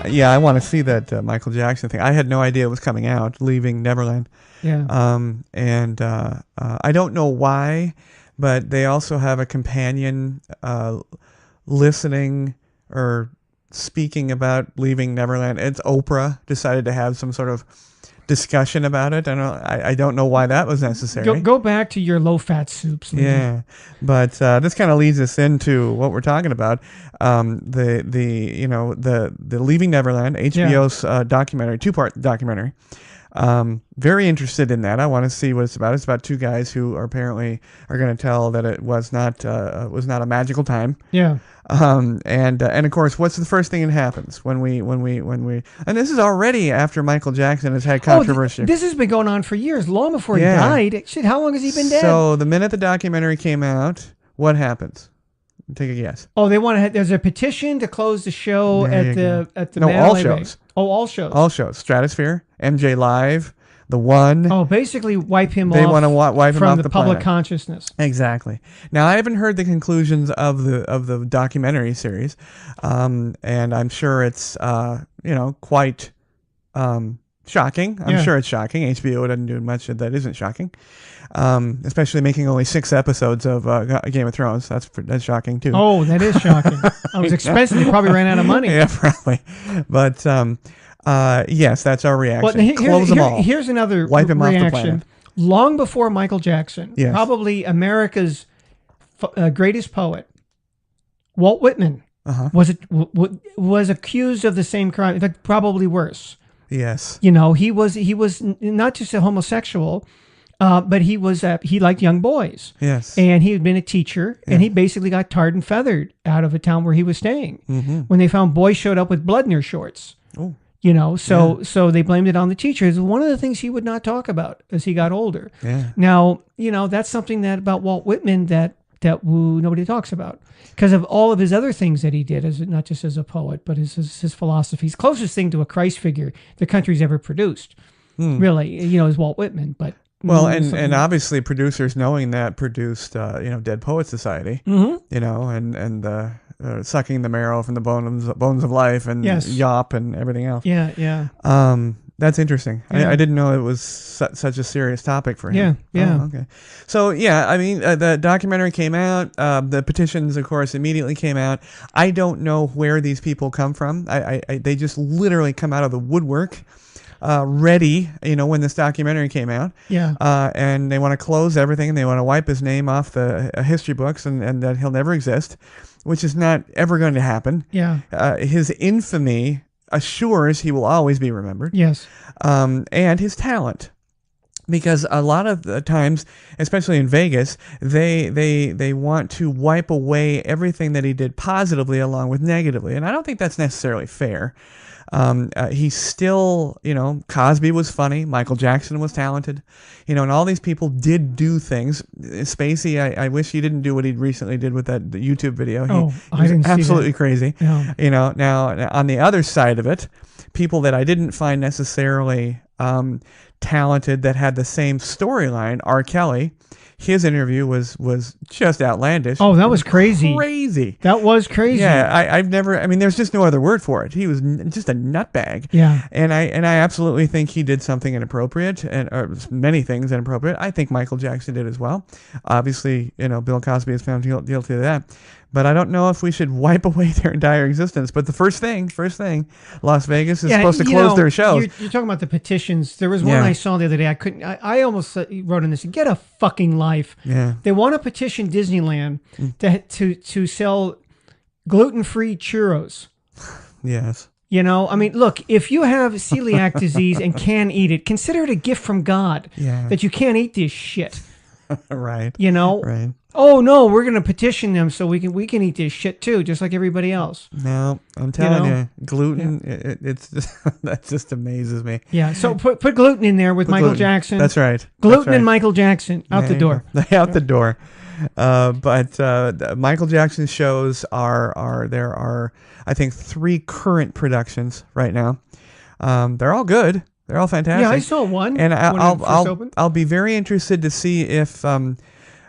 Yeah, I want to see that Michael Jackson thing. I had no idea it was coming out, Leaving Neverland. Yeah. And I don't know why, but they also have a companion listening or speaking about Leaving Neverland. It's Oprah decided to have some sort of discussion about it. I don't know why that was necessary. Go back to your low-fat soups. Lady. Yeah, but this kind of leads us into what we're talking about. The Leaving Neverland, HBO's documentary, 2-part documentary. Very interested in that. I want to see what it's about. It's about two guys who are apparently going to tell that it was not a magical time. Yeah. And of course, what's the first thing that happens when we and this is already after Michael Jackson has had controversy. This has been going on for years, long before he died. Shit, how long has he been dead? So the minute the documentary came out, what happens? Take a guess. Oh, they want to. There's a petition to close the show at the all shows. Oh, all shows. All shows. Stratosphere, MJ Live, The One. Oh, basically wipe him off. They want to wipe him off the public planet. Consciousness. Exactly. Now I haven't heard the conclusions of the documentary series, and I'm sure it's quite shocking. I'm sure it's shocking. HBO doesn't do much that isn't shocking, especially making only 6 episodes of Game of Thrones. That's shocking too. Oh, that is shocking. It was expensive. They probably ran out of money. Yeah, probably. But yes, that's our reaction. Well, Close them all. Here's another Wipe him off the reaction. planet. Long before Michael Jackson, Yes. probably America's greatest poet, Walt Whitman, was accused of the same crime. In fact, probably worse. Yes. He was not just a homosexual, but he liked young boys. Yes. And he had been a teacher, and he basically got tarred and feathered out of a town where he was staying when they found boys showed up with blood in their shorts. Oh. So they blamed it on the teachers. One of the things he would not talk about as he got older. Yeah. Now, that's something that about Walt Whitman that nobody talks about because of all of his other things that he did, as not just as a poet, but his philosophies. Closest thing to a Christ figure the country's ever produced, really, is Walt Whitman. But well, and obviously producers knowing that produced, Dead Poets Society, and sucking the marrow from the bones of life and Yop and everything else. Yeah. That's interesting. Yeah. I didn't know it was such a serious topic for him. Yeah. Oh, okay. So the documentary came out. The petitions, of course, immediately came out. I don't know where these people come from. They just literally come out of the woodwork. Ready, when this documentary came out. Yeah. And they want to close everything. They want to wipe his name off the history books and that he'll never exist, which is not ever going to happen. Yeah. His infamy assures he will always be remembered. Yes. And his talent. Because a lot of the times, especially in Vegas, they want to wipe away everything that he did positively along with negatively. And I don't think that's necessarily fair. He's still, Cosby was funny. Michael Jackson was talented, and all these people did do things. Spacey, I wish he didn't do what he recently did with that YouTube video. He was absolutely crazy. Yeah. Now on the other side of it, people that I didn't find necessarily talented that had the same storyline, R. Kelly. His interview was just outlandish. Oh, that was crazy. Crazy. That was crazy. Yeah, I've never. There's just no other word for it. He was just a nutbag. Yeah. And I absolutely think he did something inappropriate, or many things inappropriate. I think Michael Jackson did as well. Obviously, Bill Cosby is found guilty of that. But I don't know if we should wipe away their entire existence. But the first thing, Las Vegas is supposed to close their shows. You're talking about the petitions. There was one I saw the other day. I almost wrote in this, get a fucking life. Yeah. They want to petition Disneyland to sell gluten-free churros. Yes. Look, if you have celiac disease and can eat it, consider it a gift from God that you can't eat this shit. Right. Right. Oh no, we're gonna petition them so we can eat this shit too, just like everybody else. No, I'm telling you, gluten. Yeah. It's just, that just amazes me. Yeah. So put gluten in there with Michael Jackson. That's right. Gluten and Michael Jackson out the door. Out the door. But Michael Jackson's shows there are I think 3 current productions right now. They're all good. They're all fantastic. Yeah, I saw one. And I'll be very interested to see if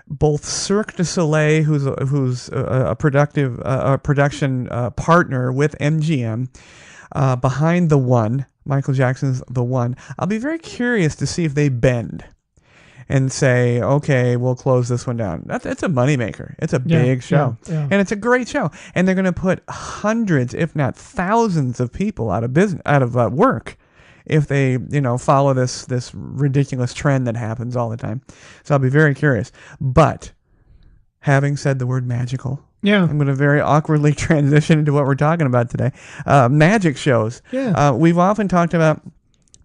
both Cirque du Soleil, who's a production partner with MGM, behind the one. Michael Jackson's The One. I'll be very curious to see if they bend and say, okay, we'll close this one down. It's a moneymaker. It's a big show. And it's a great show. And they're going to put hundreds, if not thousands of people out of work if they, follow this ridiculous trend that happens all the time. So I'll be very curious. But having said the word magical, I'm going to very awkwardly transition into what we're talking about today. Magic shows. We've often talked about,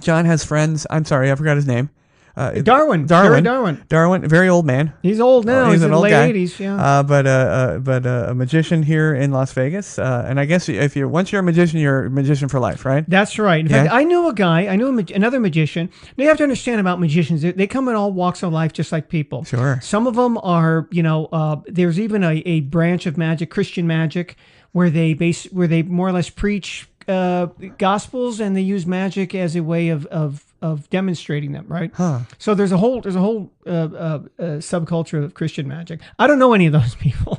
John has friends. I'm sorry, I forgot his name. Darwin. Darwin, very old man. He's old now. He's in the late guy. 80s. But a magician here in Las Vegas. And I guess once you're a magician for life, right? That's right. In fact, I knew a guy. Another magician. Now you have to understand about magicians. They come in all walks of life, just like people. Sure. Some of them are, there's even a branch of magic, Christian magic, where they more or less preach gospels, and they use magic as a way of demonstrating them, right? So there's a whole subculture of Christian magic. I don't know any of those people,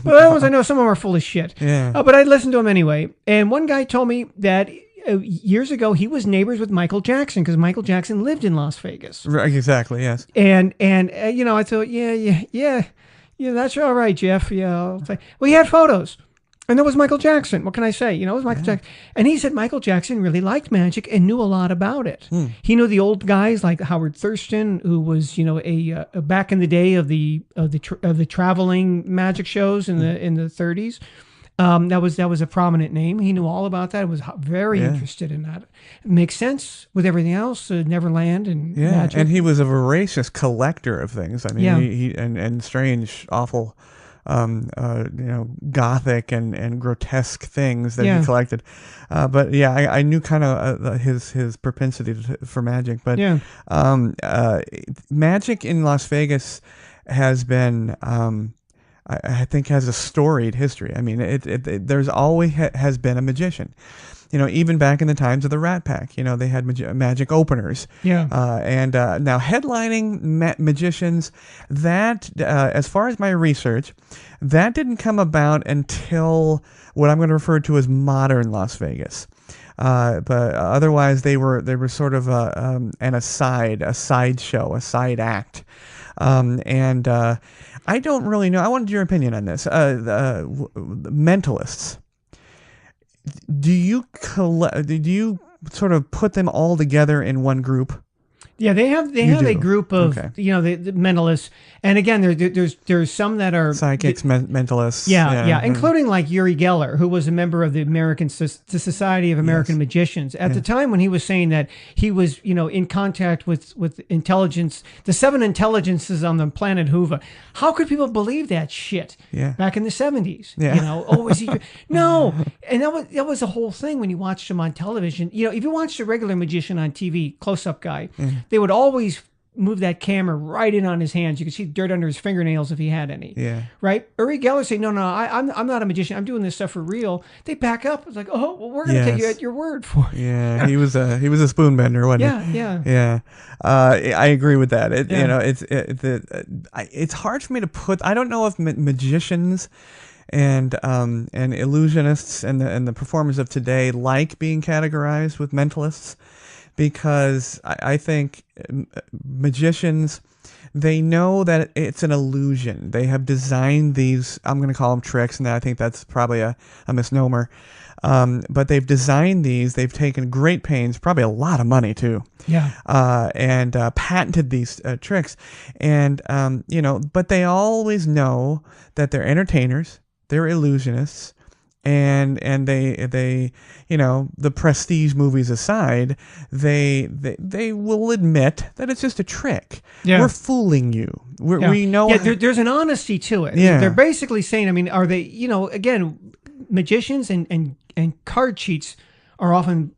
but the ones I know, some of them are full of shit. But I listened to them anyway. And one guy told me that years ago he was neighbors with Michael Jackson, because Michael Jackson lived in Las Vegas. Right, exactly. Yes. And I thought, yeah, that's all right, Jeff. Yeah, I'll say. Well, he had photos. And it was Michael Jackson. What can I say? It was Michael Jackson. And he said Michael Jackson really liked magic and knew a lot about it. He knew the old guys like Howard Thurston, who was, a back in the day of the traveling magic shows in the 30s. That was a prominent name. He knew all about that. Was very interested in that. It makes sense with everything else, Neverland and magic. And he was a voracious collector of things. I mean, he and strange, awful, gothic and grotesque things that he collected. But I knew kind of his propensity for magic. But magic in Las Vegas has been, I think, has a storied history. I mean, there's always has been a magician. Even back in the times of the Rat Pack, they had magic openers. And now headlining magicians, that, as far as my research, that didn't come about until what I'm going to refer to as modern Las Vegas. But otherwise, they were sort of a side show, a side act. And I don't really know. I wanted your opinion on this. Mentalists. Do you sort of put them all together in one group? Yeah, they have a group of the mentalists, and again, there's some that are psychics, mentalists. Yeah, including like Uri Geller, who was a member of the Society of American Magicians at the time when he was saying that he was in contact with intelligence, the 7 intelligences on the planet Hoover. How could people believe that shit? Back in the 70s. Is he? No, and that was the whole thing when you watched him on television. If you watched a regular magician on TV, close-up guy. They would always move that camera right in on his hands. You could see dirt under his fingernails if he had any. Right? Uri Geller say, no, I'm not a magician. I'm doing this stuff for real. They back up. It's like, oh, well, we're going to take you at your word for it. He was a spoon bender, wasn't he? Yeah. I agree with that. It's hard for me to put. I don't know if magicians and illusionists and the performers of today like being categorized with mentalists. Because I think magicians, they know that it's an illusion. They have designed these, I'm going to call them tricks, and I think that's probably a misnomer. But they've designed these, they've taken great pains, probably a lot of money too. And patented these tricks. And, but they always know that they're entertainers, they're illusionists, and they the prestige movies aside, they will admit that it's just a trick. We're fooling you. We know. There's an honesty to it. They're basically saying, I mean, are they? Again, magicians and card cheats are often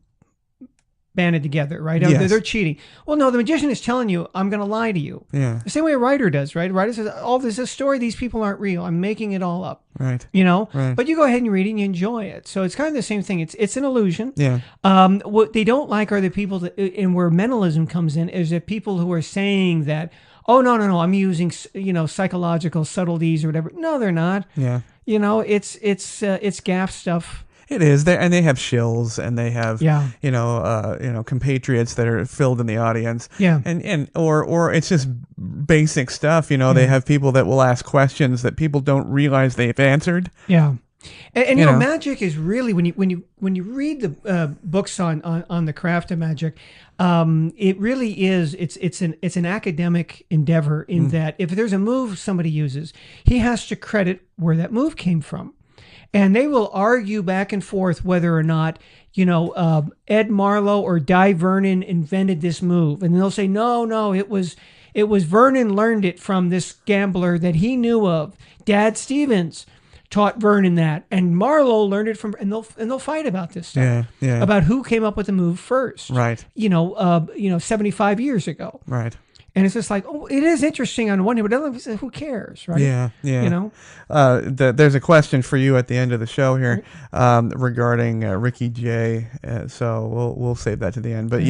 banded together, right? They're cheating. Well, no, the magician is telling you, I'm going to lie to you. The same way a writer does, right? A writer says, oh, there's a story. These people aren't real. I'm making it all up. Right. But you go ahead and read it and you enjoy it. So it's kind of the same thing. It's an illusion. What they don't like are the people that, and where mentalism comes in, is that people who are saying that, oh, no, I'm using, psychological subtleties or whatever. No, they're not. It's gaff stuff. It is there, and they have shills, and they have Yeah. compatriots that are filled in the audience. Yeah. Or it's just basic stuff. They have people that will ask questions that people don't realize they've answered. Yeah. And magic is really when you read the books on the craft of magic, it really is it's an academic endeavor in that if there's a move somebody uses, he has to credit where that move came from, and they will argue back and forth whether or not Ed Marlowe or Di Vernon invented this move, and they'll say no, it was Vernon learned it from this gambler that he knew of. Dad Stevens taught Vernon that, and Marlowe learned it from, and they'll fight about this stuff, about who came up with the move first, right? 75 years ago, right? And it's just like, it is interesting on one hand, but who cares, right? Yeah. There's a question for you at the end of the show here regarding Ricky Jay. So we'll save that to the end. But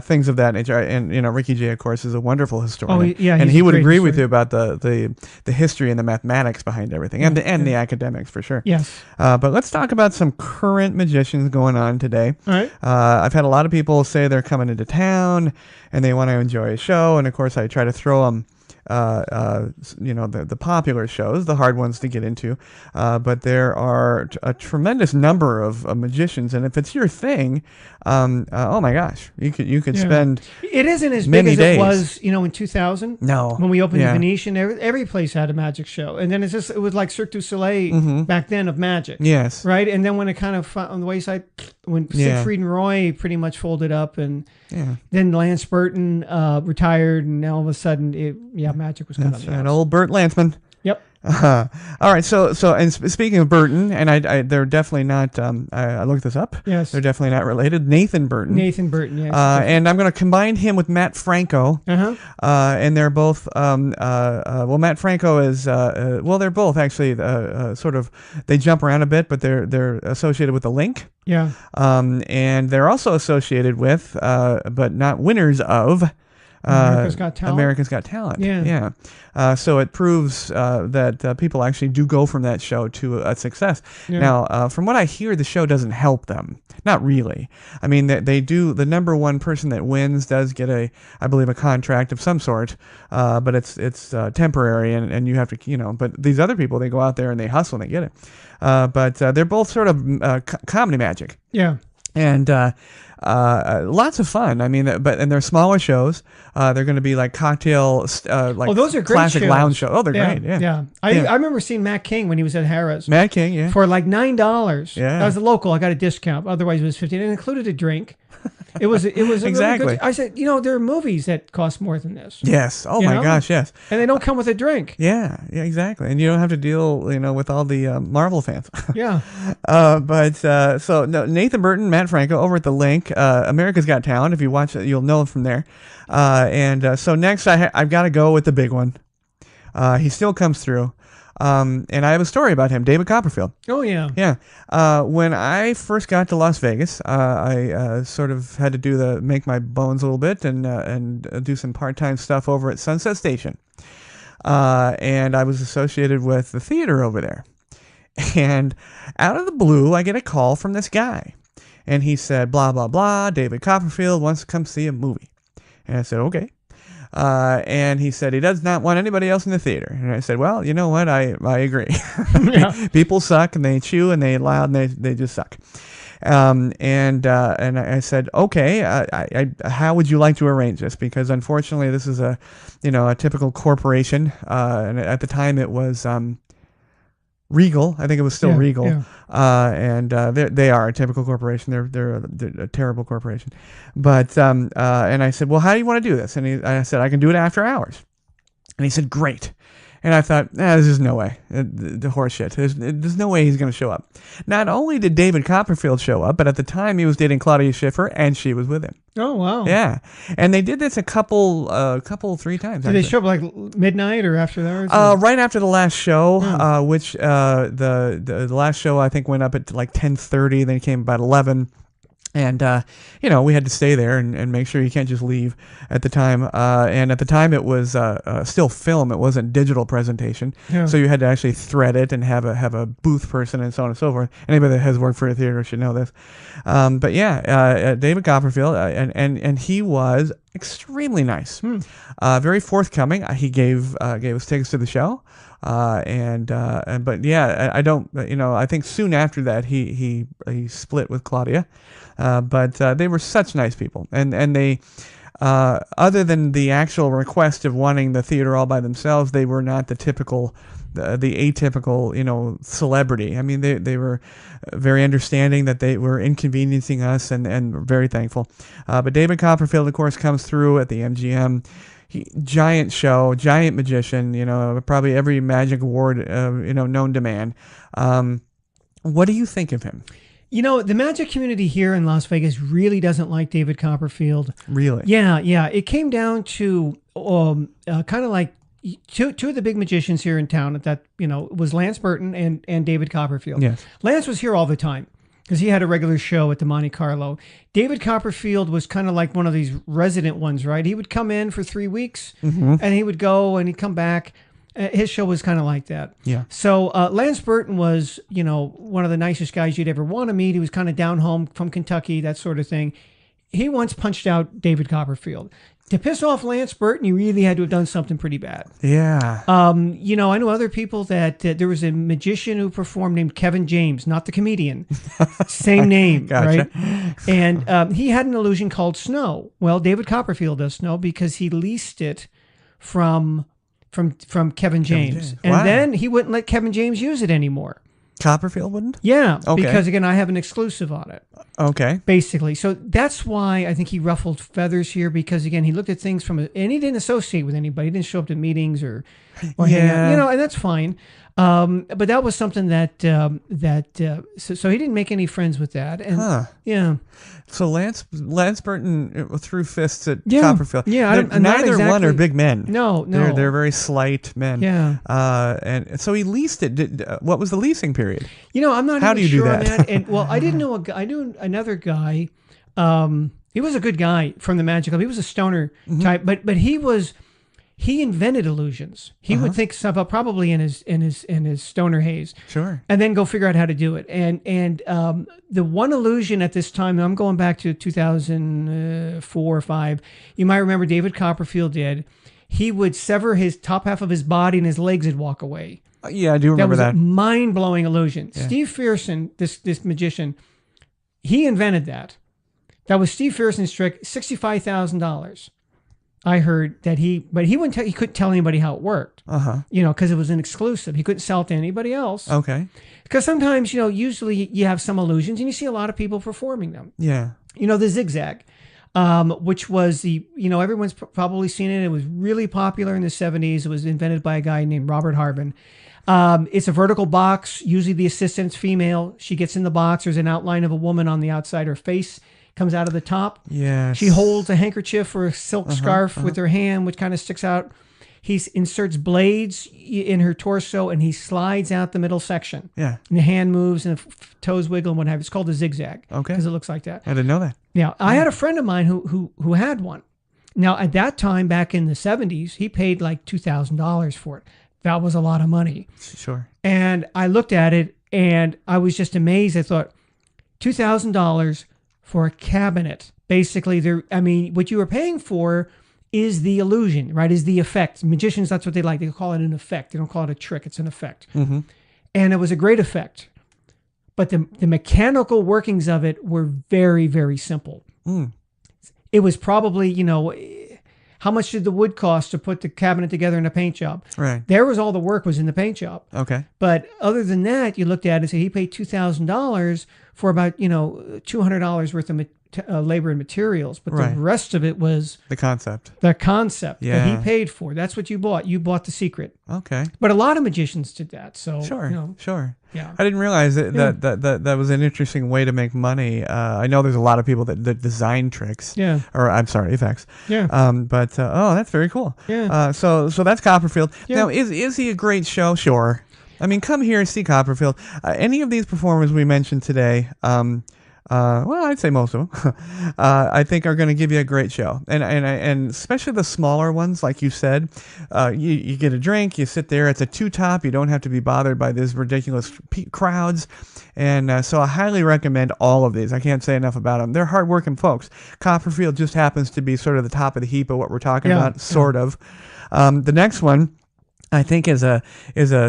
things of that nature. And Ricky Jay, of course, is a wonderful historian. And he would agree with you about the history and the mathematics behind everything, and the academics for sure. Yes. But let's talk about some current magicians going on today. All right. I've had a lot of people say they're coming into town and they want to enjoy a show, and of course I try to throw them the popular shows, the hard ones to get into, but there are a tremendous number of magicians, and if it's your thing, oh my gosh, you could spend it isn't as many big as days. it was in 2000. No, when we opened the Venetian, every place had a magic show, and then it was like Cirque du Soleil back then of magic. Yes, right, and then when it kind of on the wayside, when Siegfried and Roy pretty much folded up, and then Lance Burton retired, and now all of a sudden magic was kind of an old Burt Lantzman. Yep. All right. So, and speaking of Burton, and they're definitely not. I looked this up. Yes. They're definitely not related. Nathan Burton. Yes. And I'm going to combine him with Matt Franco. And they're both. Matt Franco is. They're both actually sort of. They jump around a bit, but they're associated with the Link. Yeah. And they're also associated with, but not winners of. America's Got Talent. Yeah. So it proves that people actually do go from that show to a success. Yeah. Now, from what I hear, the show doesn't help them. Not really. I mean, they do. The number one person that wins does get I believe, a contract of some sort, but it's temporary, and you have to, But these other people, they go out there and they hustle and they get it. But they're both sort of comedy magic. Yeah. And lots of fun. I mean, and they're smaller shows. They're going to be like cocktail, those are great classic shows. lounge shows. Oh, they're great. Yeah. I remember seeing Matt King when he was at Harrah's. Matt King, for like $9. Yeah, that was a local. I got a discount. Otherwise, it was $15. It included a drink. It was exactly. Really good, I said, there are movies that cost more than this. Yes. Oh my gosh, yes. And they don't come with a drink. Yeah, exactly. And you don't have to deal, with all the Marvel fans. Yeah. Nathan Burton, Matt Franco over at the Link. America's Got Talent. If you watch it, you'll know him from there. So next, I've got to go with the big one. He still comes through. And I have a story about him, David Copperfield. Oh, yeah. Yeah. When I first got to Las Vegas, I sort of had to make my bones a little bit and do some part-time stuff over at Sunset Station. And I was associated with the theater over there. And out of the blue, I get a call from this guy. And he said, blah, blah, blah, David Copperfield wants to come see a movie. And I said, okay. And he said he does not want anybody else in the theater. And I said, well, you know what? I agree. Yeah. People suck, and they chew, and they loud, and they just suck. And I said, okay, how would you like to arrange this? Because unfortunately, this is a typical corporation. And at the time, it was Regal. I think it was still Regal. Yeah. And they are a typical corporation. They're a terrible corporation. But and I said, well, how do you want to do this? And I said, I can do it after hours. And he said, great. And I thought, this is no way. The horse shit. There's no way he's going to show up. Not only did David Copperfield show up, but at the time he was dating Claudia Schiffer, and she was with him. Oh, wow. Yeah. And they did this a couple, 3 times. Did they show up like midnight or after that? Right after the last show, which the last show I think went up at like 10:30. Then it came about 11. And, we had to stay there and make sure you can't just leave at the time. And at the time it was still film. It wasn't digital presentation. Yeah. So you had to actually thread it and have a booth person and so on and so forth. Anybody that has worked for a theater should know this. But yeah, David Copperfield, and he was extremely nice. Very forthcoming. He gave us tickets to the show. But yeah, I don't, I think soon after that he split with Claudia. But they were such nice people, and they, other than the actual request of wanting the theater all by themselves, they were not the typical, the atypical, celebrity. I mean, they were very understanding that they were inconveniencing us, and very thankful. But David Copperfield, of course, comes through at the MGM. Giant show, giant magician, probably every magic award, known to man. What do you think of him? The magic community here in Las Vegas really doesn't like David Copperfield. Really? Yeah. It came down to kind of like two of the big magicians here in town that, was Lance Burton and David Copperfield. Yes. Lance was here all the time because he had a regular show at the Monte Carlo. David Copperfield was kind of like one of these resident ones, right? He would come in for 3 weeks and he would go and he'd come back. His show was kind of like that. Yeah. So Lance Burton was, one of the nicest guys you'd ever want to meet. He was kind of down home from Kentucky, that sort of thing. He once punched out David Copperfield. To piss off Lance Burton, you really had to have done something pretty bad. Yeah. I know other people that there was a magician who performed named Kevin James, not the comedian. Same name, Gotcha. right? And he had an illusion called Snow. Well, David Copperfield does Snow because he leased it from Kevin James. And Wow. then he wouldn't let Kevin James use it anymore. Copperfield wouldn't? Yeah, Okay. because again, I have an exclusive on it. Okay. Basically. So that's why I think he ruffled feathers here because, again, he looked at things and he didn't associate with anybody. He didn't show up to meetings or hang out, and that's fine. But that was something so he didn't make any friends with that. And yeah. So Lance Burton threw fists at Yeah. Copperfield. Yeah, I'm not neither one are exactly- big men. No. They're very slight men. Yeah. And so he leased it. What was the leasing period? I'm not How even do you do sure on that? that. And well, I didn't know I knew another guy. He was a good guy from the Magic Club. He was a stoner type, but he invented illusions. He would think stuff up probably in his stoner haze. Sure. And then go figure out how to do it. And the one illusion at this time, I'm going back to 2004 or 5. You might remember David Copperfield did. He would sever his top half of his body and his legs would walk away. Yeah, I do remember that. that. Was a mind-blowing illusion. Yeah. Steve Fearson, this magician, he invented that. That was Steve Fearson's trick, $65,000. I heard that he couldn't tell anybody how it worked. Because it was an exclusive. He couldn't sell it to anybody else. Okay. Because sometimes, usually you have some illusions and you see a lot of people performing them. Yeah. The zigzag, which was everyone's probably seen it. It was really popular in the 70s. It was invented by a guy named Robert Harbin. It's a vertical box. Usually the assistant's female. She gets in the box. There's an outline of a woman on the outside. Her face comes out of the top. Yes. She holds a handkerchief or a silk scarf with her hand, which kind of sticks out. He inserts blades in her torso and he slides out the middle section. Yeah. And the hand moves and the toes wiggle and what have you. It's called a zigzag. Okay. Because it looks like that. I didn't know that. Now, I had a friend of mine who had one. Now, at that time, back in the 70s, he paid like $2,000 for it. That was a lot of money. Sure. And I looked at it and I was just amazed. I thought, $2,000 for a cabinet. Basically, what you were paying for is the illusion, right? Is the effect. Magicians, that's what they like. They call it an effect. They don't call it a trick. It's an effect. And it was a great effect. But the mechanical workings of it were very, very simple. It was probably, how much did the wood cost to put the cabinet together in a paint job? Right. There was all the work was in the paint job. Okay. But other than that, you looked at it and said he paid $2,000 for about, $200 worth of labor and materials. But Right. the rest of it was The concept. the concept that Yeah. he paid for. That's what you bought. You bought the secret. Okay. But a lot of magicians did that. So, Sure. Sure. yeah. I didn't realize that was an interesting way to make money. I know there's a lot of people that design tricks. Yeah. Or I'm sorry, effects. Yeah. But that's very cool. Yeah. So that's Copperfield. Yeah. Now, is he a great show? Sure. I mean, come here and see Copperfield. Any of these performers we mentioned today, well, I'd say most of them, I think are going to give you a great show. And especially the smaller ones, like you said, you get a drink, you sit there, it's a two-top, you don't have to be bothered by these ridiculous crowds. And so I highly recommend all of these. I can't say enough about them. They're hardworking folks. Copperfield just happens to be sort of the top of the heap of what we're talking about, sort of. The next one, I think is a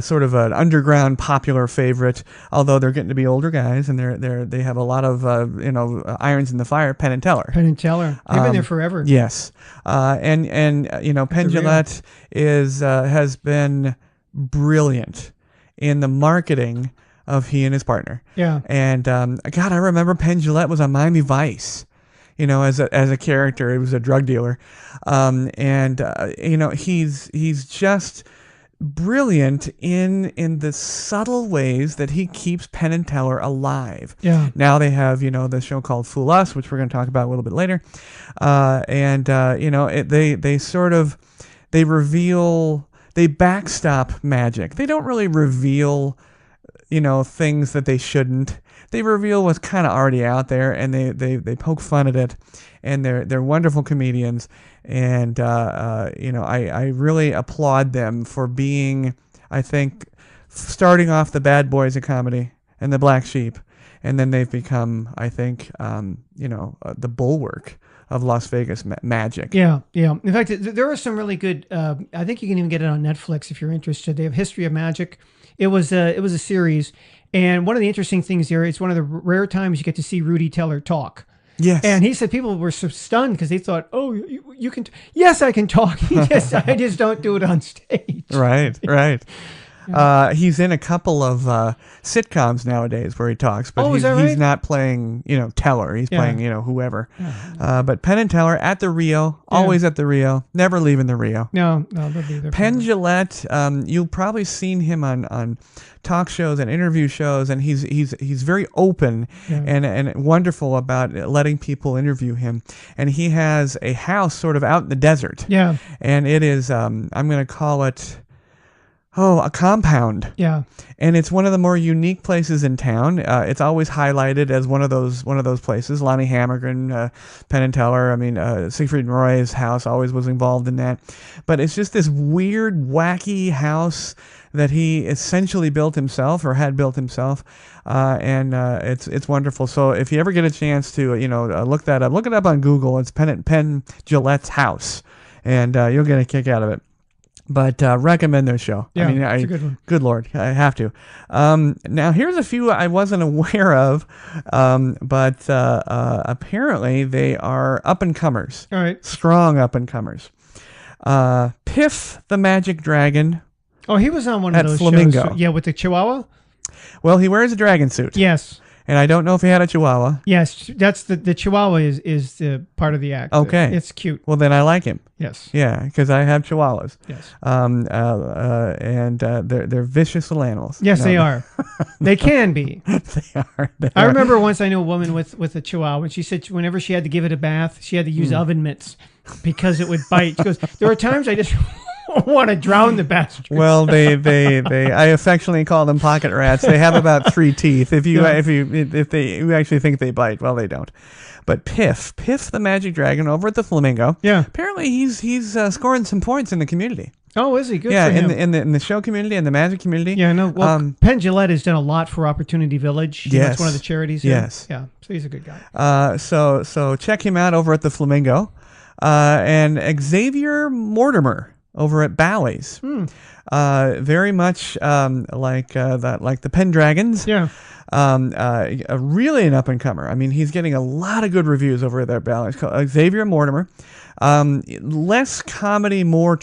sort of an underground popular favorite, although they're getting to be older guys and they have a lot of irons in the fire. Penn and Teller. Penn and Teller. They've been there forever. Yes, and Penn Jillette has been brilliant in the marketing of he and his partner. Yeah. And God, I remember Penn Jillette was on Miami Vice. As a character, he was a drug dealer, he's just brilliant in the subtle ways that he keeps Penn and Teller alive. Yeah. Now they have the show called Fool Us, which we're going to talk about a little bit later, they backstop magic. They don't really reveal things that they shouldn't. They reveal what's kind of already out there, and they poke fun at it, and they're wonderful comedians, and I really applaud them for being, I think, starting off the bad boys of comedy and the black sheep, and then they've become, I think, the bulwark of Las Vegas magic. Yeah. In fact, there are some really good. I think you can even get it on Netflix if you're interested. They have History of Magic. It was a series, and one of the interesting things here, it's one of the rare times you get to see Rudy Teller talk. Yes. And he said people were so stunned because they thought, oh, you can. Yes, I can talk. Yes, I just don't do it on stage. Right. He's in a couple of sitcoms nowadays where he talks, but he's not playing, Teller. He's playing, whoever. But Penn and Teller at the Rio, always at the Rio, never leaving the Rio. No, they'll be there. Penn Jillette, you've probably seen him on talk shows and interview shows, and he's very open and wonderful about letting people interview him. And he has a house sort of out in the desert. Yeah. And it is, I'm going to call it, a compound. Yeah. And it's one of the more unique places in town. It's always highlighted as one of those places. Lonnie Hammergren, Penn and Teller, Siegfried and Roy's house always was involved in that. But it's just this weird, wacky house that he essentially built himself or had built himself. And it's wonderful. So if you ever get a chance to, look that up, look it up on Google. It's Penn Jillette's house, and you'll get a kick out of it. But recommend their show. Yeah, it's a good one. Good Lord, I have to. Now, here's a few I wasn't aware of, but apparently they are up-and-comers. All right. Strong up-and-comers. Piff the Magic Dragon. Oh, he was on one of those Flamingo. shows. Yeah, with the Chihuahua? Well, he wears a dragon suit. Yes. And I don't know if he had a Chihuahua. Yes, that's the Chihuahua is the part of the act. Okay. It's cute. Well, then I like him. Yes. Yeah, because I have Chihuahuas. Yes. And they're vicious little animals. Yes, they are. They can be. They are. I remember once I knew a woman with a Chihuahua, and she said whenever she had to give it a bath, she had to use oven mitts because it would bite. She goes, there are times I just want to drown the bastard. Well, they I affectionately call them pocket rats. They have about 3 teeth. If you actually think they bite, well, they don't. But Piff the Magic Dragon over at the Flamingo. Yeah. Apparently he's scoring some points in the community. Oh, is he? Good yeah, for him. in the show community and the magic community. Yeah, no. Well, Penn Jillette has done a lot for Opportunity Village. Yes. That's one of the charities. Yes. Yeah. So he's a good guy. So check him out over at the Flamingo. And Xavier Mortimer over at Bally's. Very much like the Pendragons. Yeah. Really an up-and-comer. I mean, he's getting a lot of good reviews over there at Bally's. Xavier Mortimer. Less comedy, more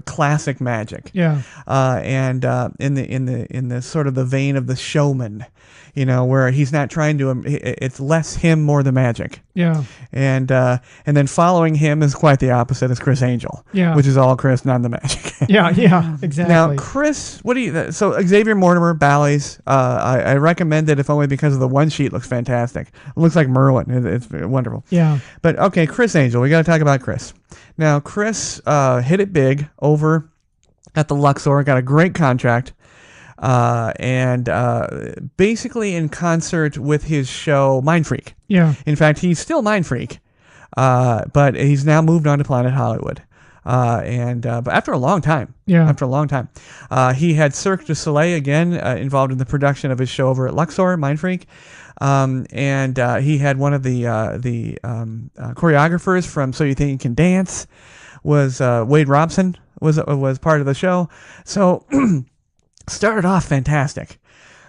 classic magic. Yeah. And in the sort of the vein of The Showman, where he's not trying to. It's less him, more the magic. Yeah. And then following him is quite the opposite. Is Chris Angel. Yeah. Which is all Chris, none the magic. Yeah. Exactly. Now, Chris, what do you? So Xavier Mortimer, Bally's. I recommend it if only because of the one sheet looks fantastic. It looks like Merlin. It's wonderful. Yeah. But okay, Chris Angel. We got to talk about Chris. Now, Chris hit it big over at the Luxor. Got a great contract. and basically in concert with his show Mind Freak. Yeah. In fact, he's still Mind Freak, but he's now moved on to Planet Hollywood. But after a long time, he had Cirque du Soleil again involved in the production of his show over at Luxor, Mind Freak, and he had one of the choreographers from So You Think You Can Dance was Wade Robson was part of the show. So started off fantastic.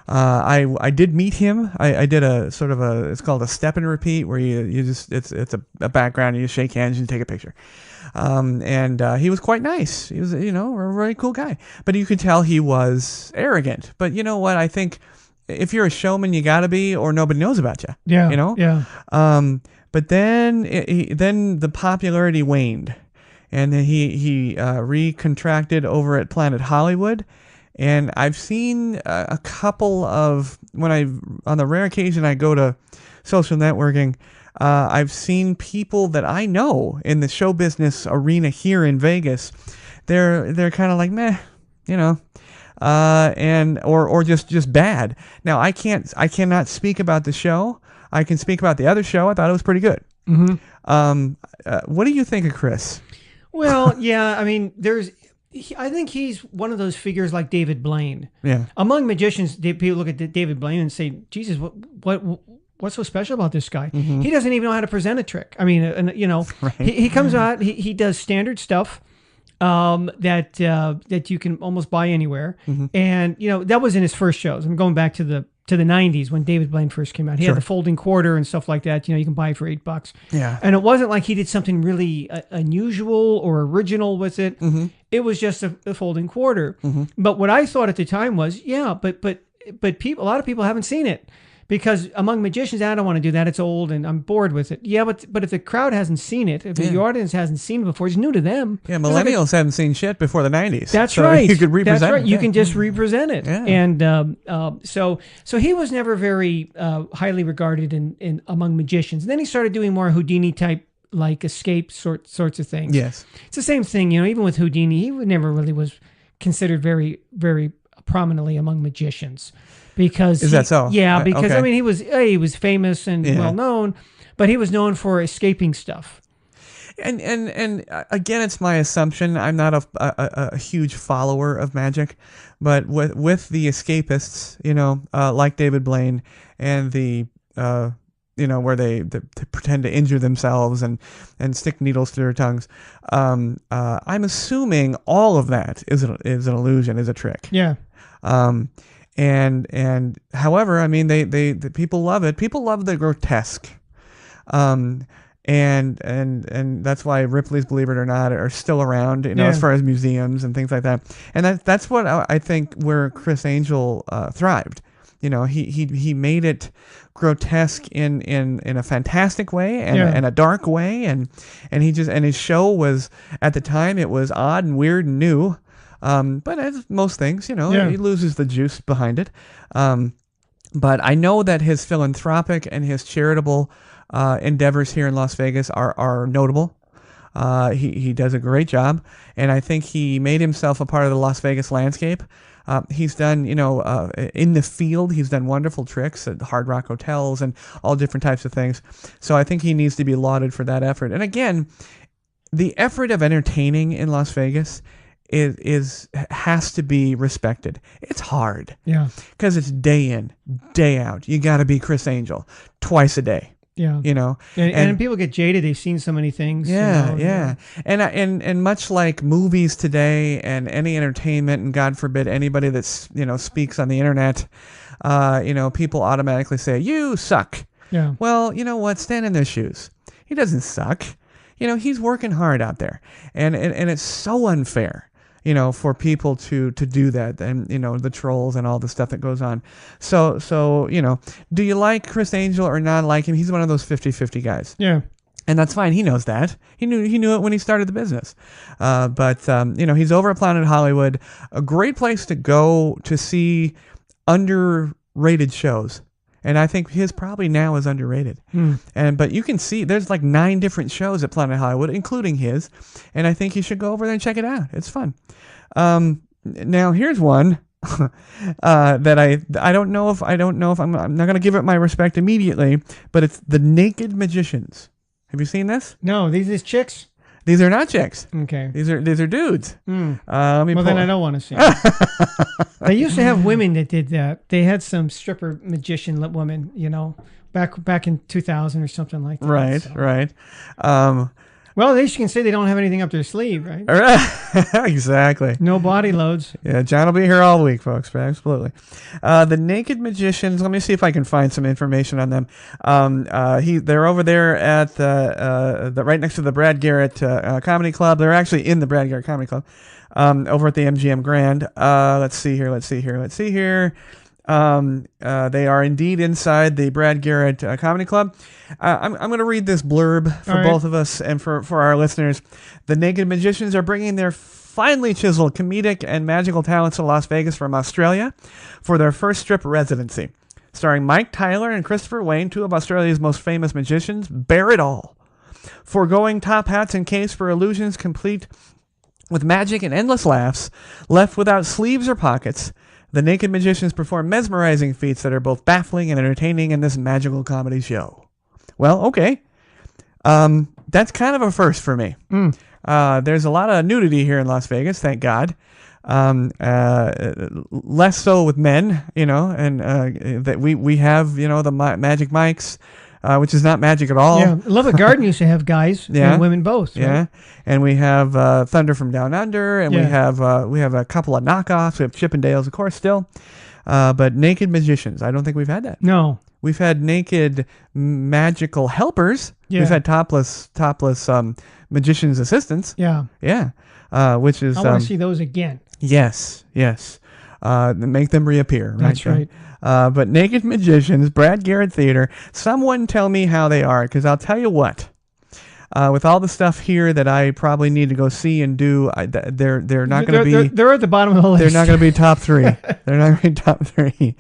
I did meet him. I did a sort of it's called a step and repeat, where you just it's a background and you shake hands and you take a picture. He was quite nice. He was, a very cool guy, but you could tell he was arrogant. But you know what? I think if you're a showman, you gotta be, or nobody knows about you. Yeah. Yeah. But then then the popularity waned, and then he recontracted over at Planet Hollywood. And I've seen a couple of, on the rare occasion I go to social networking, I've seen people that I know in the show business arena here in Vegas. They're kind of like, meh, or just bad. Now I cannot speak about the show. I can speak about the other show. I thought it was pretty good. Mm-hmm. What do you think of Chris? Well, yeah, I mean, I think he's one of those figures like David Blaine. Yeah. Among magicians, people look at David Blaine and say, Jesus, what's so special about this guy? Mm-hmm. He doesn't even know how to present a trick. I mean, right. he comes out, he does standard stuff that you can almost buy anywhere. Mm-hmm. And, that was in his first shows. I'm going back to the 90s when David Blaine first came out. He had the folding quarter and stuff like that. You can buy it for $8. Yeah. And it wasn't like he did something really unusual or original with it. Mm-hmm. It was just a folding quarter. Mm-hmm. But what I thought at the time was, but people, a lot of people haven't seen it. Because among magicians, I don't want to do that. It's old and I'm bored with it. Yeah, but if the crowd hasn't seen it, if the audience hasn't seen it before, it's new to them. Yeah, millennials haven't seen shit before the 90s. That's right. You could represent That's right. it. You can just represent it. Yeah. And so he was never very highly regarded in among magicians. And then he started doing more Houdini type, like escape sorts of things. Yes. It's the same thing, even with Houdini, he never really was considered very, very prominently among magicians. Because that so? Yeah, because okay. I mean he was famous and well known, but he was known for escaping stuff. And again, it's my assumption. I'm not a huge follower of magic, but with the escapists, like David Blaine and the where they pretend to injure themselves and stick needles through their tongues. I'm assuming all of that is an illusion, is a trick. Yeah. And however, I mean, the people love it. People love the grotesque. And that's why Ripley's Believe It or Not are still around, as far as museums and things like that. And that's what I think where Criss Angel thrived. He made it grotesque in a fantastic way and a dark way, and his show was, at the time, it was odd and weird and new. But as most things, he loses the juice behind it. But I know that his philanthropic and his charitable endeavors here in Las Vegas are notable. He does a great job, and I think he made himself a part of the Las Vegas landscape. He's done, in the field, he's done wonderful tricks at Hard Rock hotels and all different types of things. So I think he needs to be lauded for that effort. And again, the effort of entertaining in Las Vegas has to be respected. It's hard. Yeah. Because it's day in, day out. You got to be Criss Angel twice a day. Yeah. And people get jaded. They've seen so many things. Yeah. And much like movies today and any entertainment, and God forbid anybody that's, speaks on the internet, people automatically say, you suck. Yeah. Well, you know what? Stand in their shoes. He doesn't suck. He's working hard out there. And it's so unfair, for people to do that, and, the trolls and all the stuff that goes on. So, do you like Criss Angel or not like him? He's one of those 50-50 guys. Yeah. And that's fine. He knows that. He knew it when he started the business. But he's over at Planet Hollywood, a great place to go to see underrated shows. And I think his probably now is underrated. But you can see there's like 9 different shows at Planet Hollywood, including his. And I think you should go over there and check it out. It's fun. Now here's one that I don't know if I'm not going to give it my respect immediately, but it's the Naked Magicians. Have you seen this? No, these is chicks. These are not chicks. Okay. These are dudes. Well, then I don't want to see it. They used to have women that did that. They had some stripper magician women, back in 2000 or something like that. Right, so. right. Well, at least you can say they don't have anything up their sleeve, right? Exactly. No body loads. Yeah, John will be here all week, folks. Absolutely. The Naked Magicians. Let me see if I can find some information on them. They're over there at the right next to the Brad Garrett Comedy Club. They're actually in the Brad Garrett Comedy Club, over at the MGM Grand. Let's see here. They are indeed inside the Brad Garrett Comedy Club. I'm going to read this blurb for both of us and for our listeners. The Naked Magicians are bringing their finely chiseled comedic and magical talents to Las Vegas from Australia for their first strip residency. Starring Mike Tyler and Christopher Wayne, two of Australia's most famous magicians, bear it all. Foregoing top hats and capes for illusions complete with magic and endless laughs, left without sleeves or pockets, the Naked Magicians perform mesmerizing feats that are both baffling and entertaining in this magical comedy show. Well, okay. That's kind of a first for me. There's a lot of nudity here in Las Vegas, thank God. Less so with men, and that we have, the magic mics, which is not magic at all. Yeah, Love It Garden used to have guys and women both. Right? Yeah, and we have Thunder from Down Under, and we have a couple of knockoffs. We have Chippendales, of course, still, but Naked Magicians. I don't think we've had that. No, we've had naked magical helpers. Yeah. We've had topless magicians' assistants. Yeah, which is I want to see those again. Yes. Make them reappear. Right? That's right. But Naked Magicians, Brad Garrett Theater. Someone tell me how they are, because I'll tell you what. With all the stuff here that I probably need to go see and do, they're not going to be. They're at the bottom of the list. They're not going to be top three. They're not going to be top three.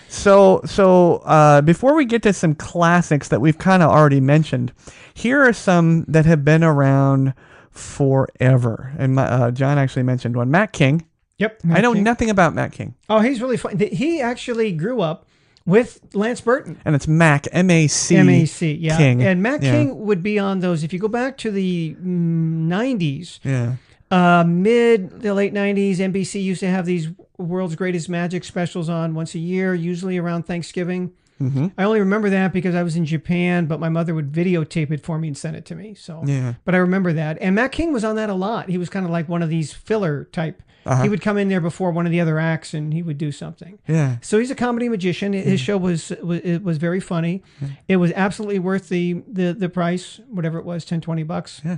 So before we get to some classics that we've kind of already mentioned, here are some that have been around forever. And John actually mentioned one. Matt King. Yep. I know nothing about Matt King. Oh, he's really fun. He actually grew up with Lance Burton. And it's Mac, M-A-C. M-A-C, yeah. King. And Matt King would be on those, if you go back to the 90s, the late 90s, NBC used to have these World's Greatest Magic specials on once a year, usually around Thanksgiving. Mm-hmm. I only remember that because I was in Japan, but my mother would videotape it for me and send it to me. So, but I remember that. And Matt King was on that a lot. He was kind of like one of these filler type. He would come in there before one of the other acts and he would do something. Yeah. So he's a comedy magician. His show was very funny. It was absolutely worth the price, whatever it was, $10-$20. Yeah.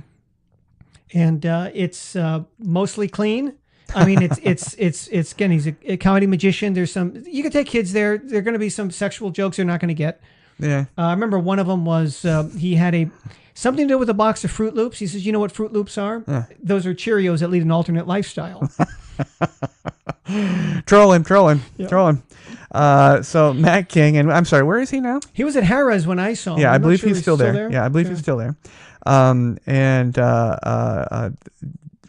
And it's mostly clean. I mean, it's again, he's a comedy magician. There's you can take kids there. There are going to be some sexual jokes they're not going to get. Yeah. I remember one of them was he had something to do with a box of Fruit Loops. He says, "You know what Fruit Loops are? Those are Cheerios that lead an alternate lifestyle." Troll him. So Matt King, and I'm sorry, where is he now? He was at Harrah's when I saw him. Yeah, I believe he's still there. Yeah, I believe he's still there. And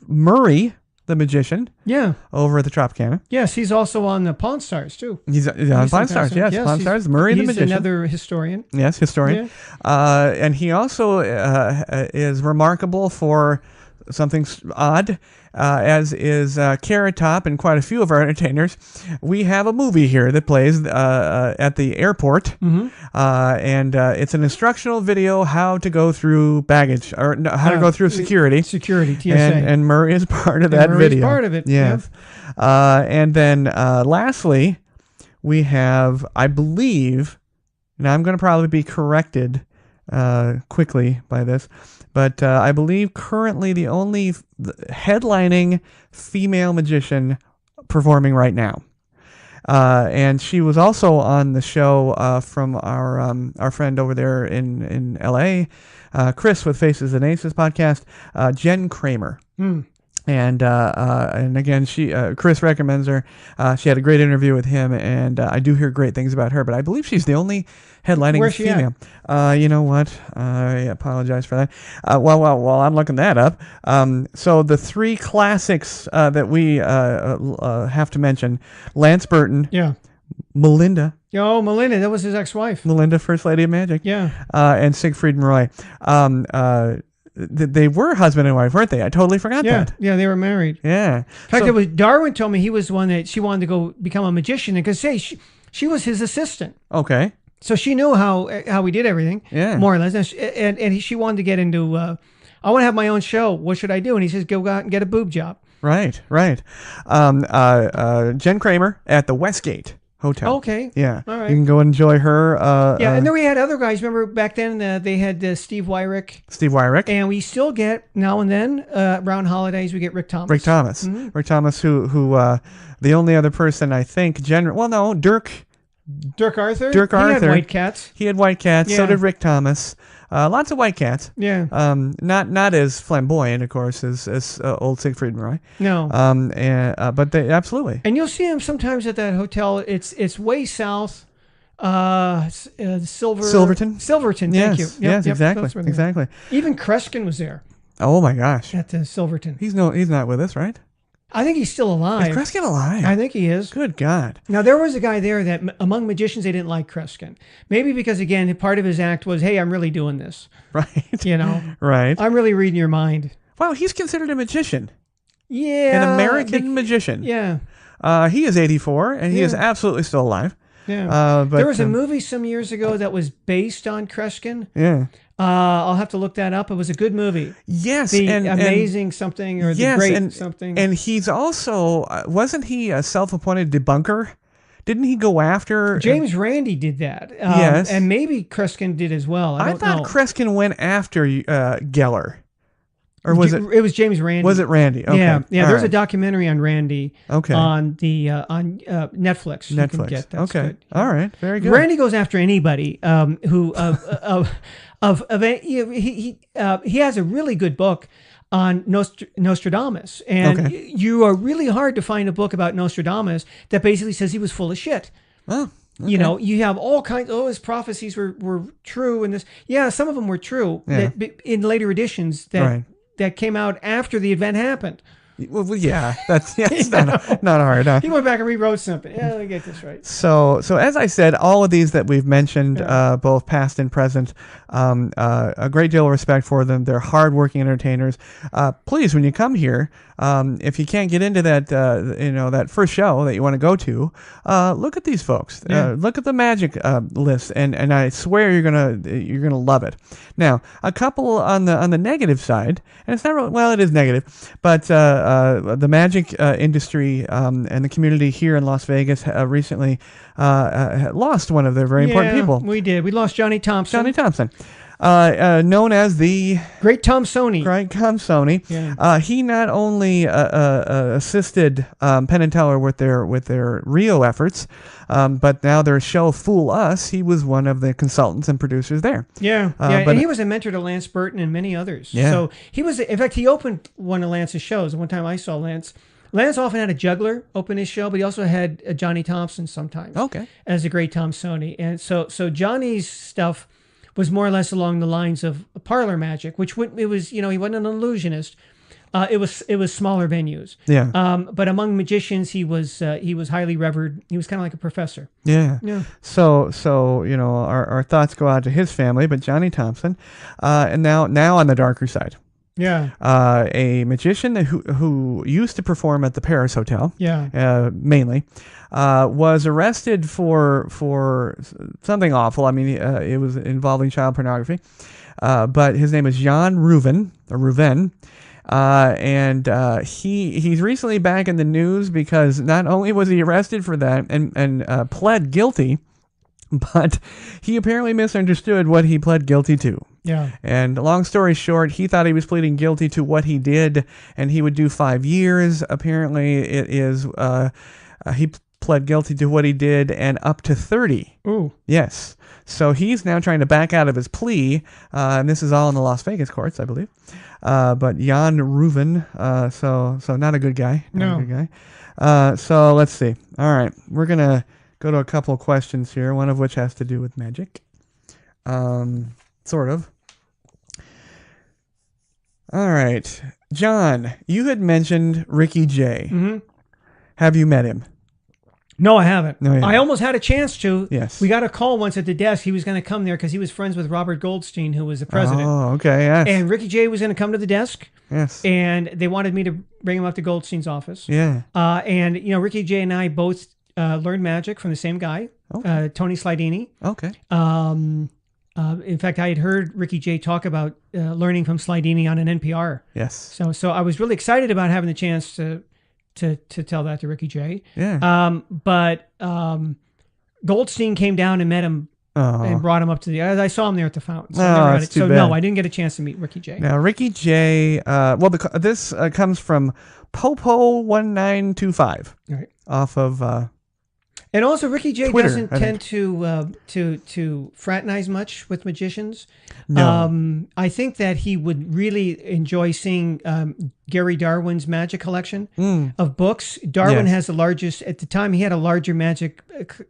Murray, the magician. Yeah. Over at the Tropicana. Yes, he's also on the Pawn Stars too. He's on Pawn Stars. Yes, Pawn Stars. Murray, the magician. He's another historian. Yes, historian. Yeah. And he also is remarkable for something odd, as is Carrot Top and quite a few of our entertainers. We have a movie here that plays at the airport, and it's an instructional video how to go through baggage, or how to go through security. Security, TSA. And Murray is part of that video. Murray's part of it. Yes. And then lastly, we have, I believe, now I'm going to probably be corrected quickly by this, but I believe currently the only headlining female magician performing right now. And she was also on the show from our friend over there in L.A., Chris with Faces and Aces podcast, Jen Kramer. And again, Chris recommends her. She had a great interview with him, and I do hear great things about her. But I believe she's the only headlining Where's she female. You know what? I apologize for that. While I'm looking that up, so the three classics that we have to mention: Lance Burton, Yeah. Melinda. Oh, Melinda, that was his ex-wife. Melinda, First Lady of Magic. Yeah. And Siegfried and Roy. They were husband and wife, weren't they? I totally forgot Yeah. that. Yeah, they were married. Yeah. In fact, it was Darwin told me he was the one that she wanted to go become a magician, and because she was his assistant, Okay. so she knew how we did everything, Yeah. more or less. And she wanted to get into. I want to have my own show. What should I do? And he says, go out and get a boob job. Right. Jen Kramer at the Westgate Hotel. Okay. Yeah. All right. You can go enjoy her. Yeah, and then we had other guys. Remember back then they had Steve Wyrick. Steve Wyrick. And we still get now and then around holidays we get Rick Thomas. Rick Thomas. Mm-hmm. Rick Thomas, who the only other person I think Dirk Arthur. Dirk He Arthur. had White Cats. He had White Cats. So Yeah. did Rick Thomas. Lots of White Cats. Yeah. Not as flamboyant, of course, as old Siegfried and Roy. No. But they absolutely. And you'll see him sometimes at that hotel. It's way south. Silverton. Silverton. Yes. Thank you. Yes. Exactly. That's where they are. Exactly. Even Kreskin was there Oh my gosh. at Silverton. He's not with us, right? I think he's still alive. Is Kreskin alive? I think he is. Good God. Now, there was a guy there that among magicians, they didn't like Kreskin. Maybe because, again, part of his act was, hey, I'm really doing this. Right. You know, Right. I'm really reading your mind. Wow, he's considered a magician. Yeah. An American magician. Yeah. He is 84, and he is Yeah. absolutely still alive. Yeah. But, There was a movie some years ago that was based on Kreskin. Yeah. I'll have to look that up. It was a good movie. Yes. The and Amazing something or yes, the Great and, something. And he's also, wasn't he a self-appointed debunker? Didn't he go after... James Randi did that. Yes. And maybe Kreskin did as well. I don't thought know. Kreskin went after Geller. Or was it... It was James Randi. Was it Randy? Okay. Yeah. All There's a right. documentary on Randy. Okay. On the on Netflix. You can Netflix. get. That's Okay. good. All right. Very good. Randy goes after anybody who he has a really good book on Nostradamus, and Okay. you are really hard to find a book about Nostradamus that basically says he was full of shit. Oh, You know, you have all kinds. Oh, his prophecies were true, and this. Yeah, some of them were true. Yeah. That in later editions that came out after the event happened. Well, yeah. That's not hard. Huh? He went back and rewrote something. Yeah, let me get this right. So as I said, all of these that we've mentioned, both past and present, a great deal of respect for them. They're hardworking entertainers. Please, when you come here, if you can't get into that, that first show that you want to go to, look at these folks. Yeah. Look at the magic list, and I swear you're gonna love it. Now, a couple on the negative side, and it's not really, well, it is negative, but the magic industry and the community here in Las Vegas recently lost one of their very important people. We did. We lost Johnny Thompson. Johnny Thompson, known as the Great Tom Sony. Great Tom Sony. Yeah. He not only assisted Penn and Teller with their Rio efforts, but now their show Fool Us, he was one of the consultants and producers there. Yeah, but- and he was a mentor to Lance Burton and many others. Yeah. So he was, in fact, he opened one of Lance's shows. One time I saw Lance. Lance often had a juggler open his show, but he also had Johnny Thompson sometimes. Okay. As a Great Tom Sony. And so Johnny's stuff was more or less along the lines of parlor magic, which it was, he wasn't an illusionist. It was smaller venues. Yeah. But among magicians, he was highly revered. He was kind of like a professor. Yeah. Yeah. So our thoughts go out to his family, but Johnny Thompson, and now on the darker side. Yeah. A magician who used to perform at the Paris Hotel, mainly, was arrested for something awful. I mean, it was involving child pornography. But his name is Jan Reuven, and he's recently back in the news because not only was he arrested for that and pled guilty, but he apparently misunderstood what he pled guilty to. Yeah. And long story short, he thought he was pleading guilty to what he did, and he would do 5 years. Apparently, it is he pled guilty to what he did and up to 30. Ooh. Yes. So he's now trying to back out of his plea, and this is all in the Las Vegas courts, I believe. But Jan Reuven, so not a good guy. Not a good guy. So let's see. All right, we're gonna go to a couple of questions here. One of which has to do with magic, sort of. All right, John, you had mentioned Ricky Jay. Mm-hmm. Have you met him? No, I haven't. No, I almost had a chance to. Yes. We got a call once at the desk. He was going to come there because he was friends with Robert Goldstein, who was the president. Oh, okay, yes. And Ricky Jay was going to come to the desk. Yes. And they wanted me to bring him up to Goldstein's office. Yeah. And, Ricky Jay and I both learned magic from the same guy, Tony Slidini. Okay. In fact, I had heard Ricky Jay talk about learning from Slidini on an NPR. Yes. So I was really excited about having the chance to tell that to Ricky Jay. Yeah. But Goldstein came down and met him and brought him up to the. I saw him there at the fountain. So, that's too bad. No, I didn't get a chance to meet Ricky Jay. Now Ricky Jay. This comes from Popo1925. Right. Off of. And also, Ricky Jay Twitter, doesn't tend to fraternize much with magicians. No. I think that he would really enjoy seeing Gary Darwin's magic collection of books. Darwin has the largest, at the time, he had a larger magic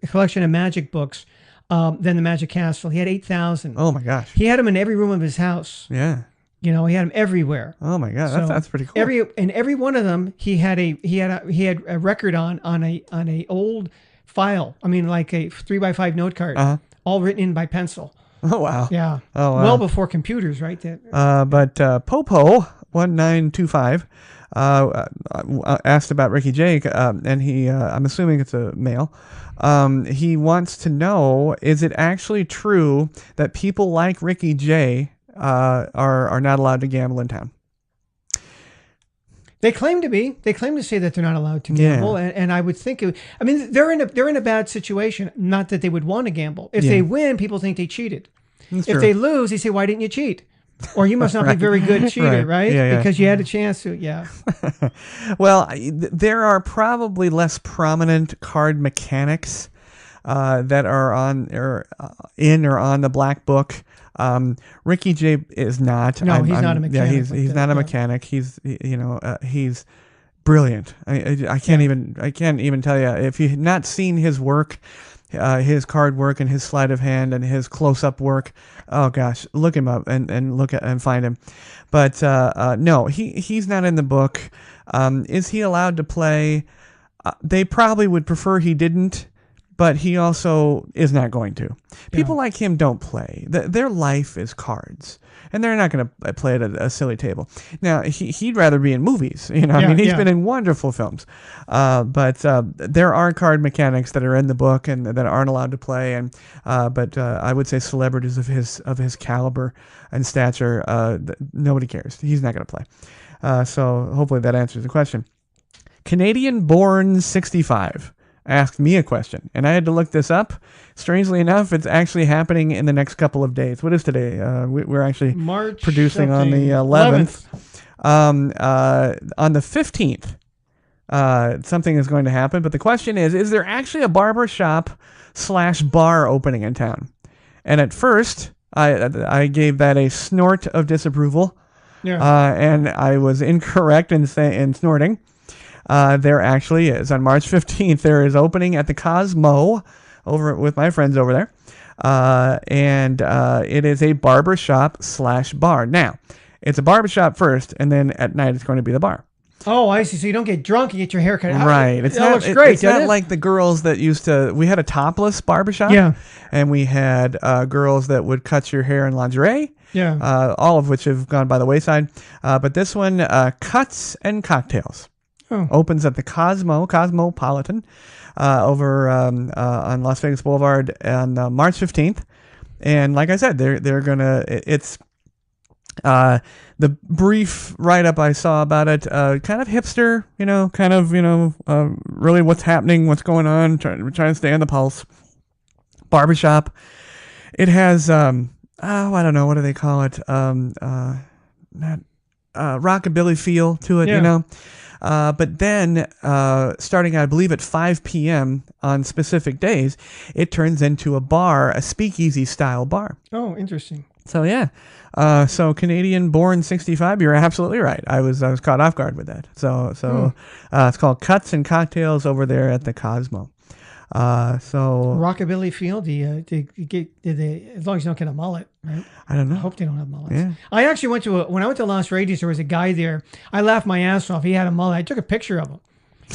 collection of magic books than the Magic Castle. He had 8,000. Oh my gosh. He had them in every room of his house. Yeah. He had them everywhere. Oh my God, So that's pretty cool. Every one of them, he had a record on a old file. I mean, like a 3x5 note card, all written in by pencil. Oh wow. Yeah. Oh wow. Well before computers, right? But Popo1925 asked about Ricky Jay, and he, I'm assuming it's a male. He wants to know: is it actually true that people like Ricky Jay are not allowed to gamble in town? They claim to be. They claim to say that they're not allowed to gamble, and I would think. They're in a bad situation. Not that they would want to gamble. If they win, people think they cheated. That's if true. they lose, they say, "Why didn't you cheat?" Or you must not be very good cheater, right? Yeah. Because you had a chance to. Yeah. Well, there are probably less prominent card mechanics that are in or on the black book. Ricky Jay is not. No, he's not a mechanic. Yeah, he's not a mechanic. He's he's brilliant. I can't even tell you, if you've not seen his work, his card work and his sleight of hand and his close up work. Oh gosh, look him up and find him. But no, he's not in the book. Is he allowed to play? They probably would prefer he didn't. But he also is not going to. People like him don't play. Their life is cards. And they're not going to play at a silly table. Now, he'd rather be in movies. He's been in wonderful films. But there are card mechanics that are in the book and that aren't allowed to play. And but I would say celebrities of his caliber and stature, nobody cares. He's not going to play. So hopefully that answers the question. Canadian-born 65. Asked me a question, and I had to look this up. Strangely enough, it's actually happening in the next couple of days. What is today? We're actually March producing on the 11th. On the 15th, something is going to happen. But the question is there actually a barber shop / bar opening in town? And at first, I gave that a snort of disapproval, and I was incorrect in snorting. There actually is. On March 15th, there is opening at the Cosmo over with my friends over there. And it is a barbershop / bar. Now, it's a barbershop first, and then at night it's going to be the bar. Oh, I see. So you don't get drunk and get your hair cut. Right. That looks great, it's not like the girls that used to... We had a topless barbershop. Yeah. And we had girls that would cut your hair in lingerie. Yeah. All of which have gone by the wayside. But this one, cuts and cocktails. Opens at the Cosmopolitan over on Las Vegas Boulevard on March 15th. And like I said, they're gonna. It's the brief write-up I saw about it. Kind of hipster, really what's happening, what's going on. Trying to stay on the pulse. Barbershop. It has I don't know, what do they call it? Not rockabilly feel to it, Yeah. you know. But then, starting, I believe, at 5 p.m. on specific days, it turns into a bar, a speakeasy style bar. Oh, interesting. So yeah, so Canadian-born 65. You're absolutely right. I was caught off guard with that. So it's called Cuts and Cocktails over there at the Cosmo. So Rockabilly feel. Do you get? Did they? As long as you don't get a mullet, right? I don't know. I hope they don't have mullets. Yeah. I actually went to when I went to Las Vegas, there was a guy there. I laughed my ass off. He had a mullet. I took a picture of him.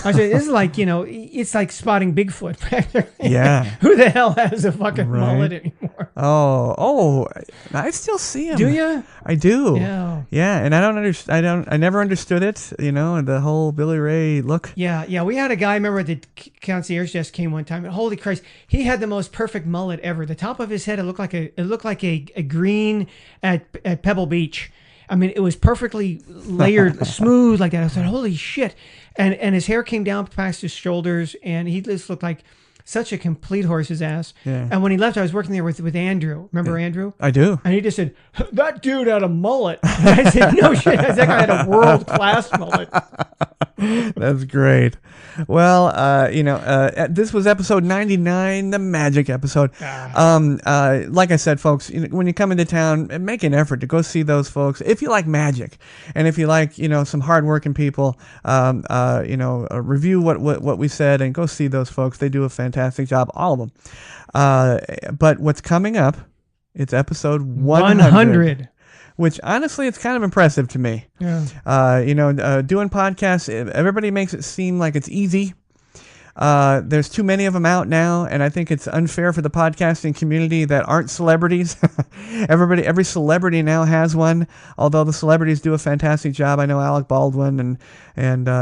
I said, "This is like, it's like spotting Bigfoot back there." Yeah. Who the hell has a fucking Right. mullet anymore? Oh, I still see him. Do you? I do. Yeah. Yeah, and I never understood it, the whole Billy Ray look. Yeah. We had a guy, remember, at the concierge desk came one time, and holy Christ, he had the most perfect mullet ever. The top of his head, it looked like a green at Pebble Beach. I mean, it was perfectly layered, smooth like that. I said, holy shit. And his hair came down past his shoulders, and he just looked like such a complete horse's ass. Yeah. And when he left, I was working there with Andrew. Remember Andrew? I do. And he just said, that dude had a mullet. And I said, no shit. That guy had a world-class mullet. That's great. Well, this was episode 99, the magic episode. Like I said, folks, when you come into town, make an effort to go see those folks. If you like magic, and if you like, some hardworking people, review what we said and go see those folks. They do a fantastic job, all of them. But what's coming up? It's episode 100. Which honestly, it's kind of impressive to me. Yeah. Doing podcasts, everybody makes it seem like it's easy. There's too many of them out now, and I think it's unfair for the podcasting community that aren't celebrities. Every celebrity now has one, although the celebrities do a fantastic job. I know Alec Baldwin and they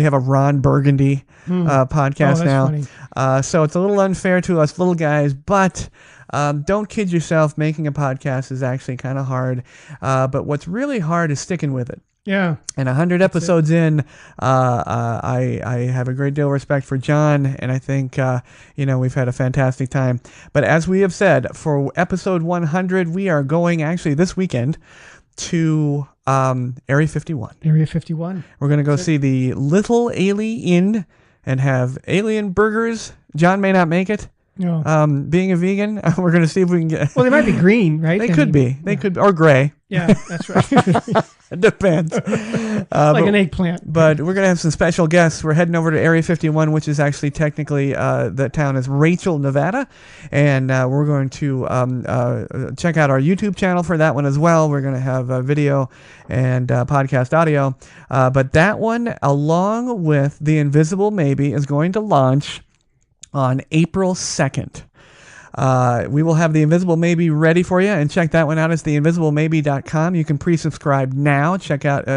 have a Ron Burgundy podcast now. Funny. So it's a little unfair to us little guys, but don't kid yourself. Making a podcast is actually kind of hard, but what's really hard is sticking with it. Yeah. And 100 episodes in, I have a great deal of respect for John, and I think, we've had a fantastic time. But as we have said, for episode 100, we are going actually this weekend to Area 51. Area 51. We're going to go see the Little Alien and have alien burgers. John may not make it. No. Being a vegan, we're going to see if we can get... Well, they might be green, right? They could be. They could, or gray. Yeah, that's right. It depends. Like an eggplant. But we're going to have some special guests. We're heading over to Area 51, which is actually technically, the town is Rachel, Nevada. And we're going to check out our YouTube channel for that one as well. We're going to have video and podcast audio. But that one, along with The Invisible Maybe, is going to launch on April 2nd. We will have The Invisible Maybe ready for you, and check that one out. It's theinvisiblemaybe.com. You can pre-subscribe now. Check out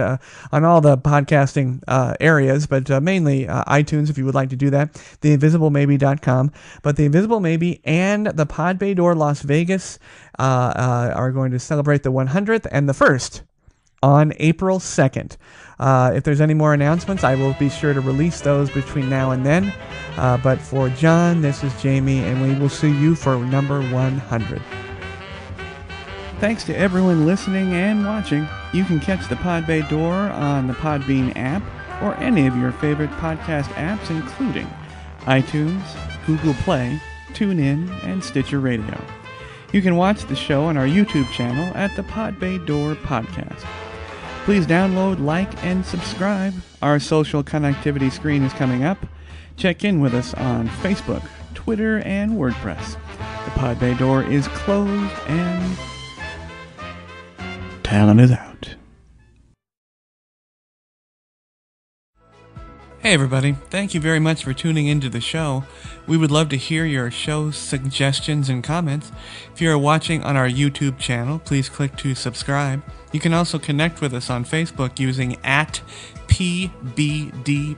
on all the podcasting areas, but mainly iTunes if you would like to do that. Theinvisiblemaybe.com. But The Invisible Maybe and the Pod Bay Door Las Vegas are going to celebrate the 100th and the 1st on April 2nd. If there's any more announcements, I will be sure to release those between now and then. But for John, this is Jamey, and we will see you for number 100. Thanks to everyone listening and watching. You can catch the Pod Bay Door on the Podbean app or any of your favorite podcast apps, including iTunes, Google Play, TuneIn, and Stitcher Radio. You can watch the show on our YouTube channel at the Pod Bay Door Podcast. Please download, like, and subscribe. Our social connectivity screen is coming up. Check in with us on Facebook, Twitter, and WordPress. The Pod Bay Door is closed and talent is out. Hey everybody, thank you very much for tuning into the show. We would love to hear your show suggestions and comments. If you are watching on our YouTube channel, please click to subscribe. You can also connect with us on Facebook using @PBD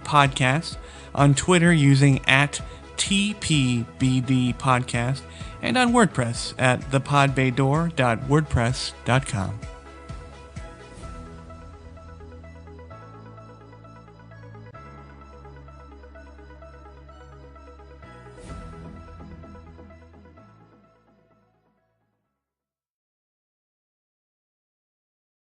Podcast, on Twitter using @TPBD Podcast, and on WordPress at thepodbaydoor.wordpress.com.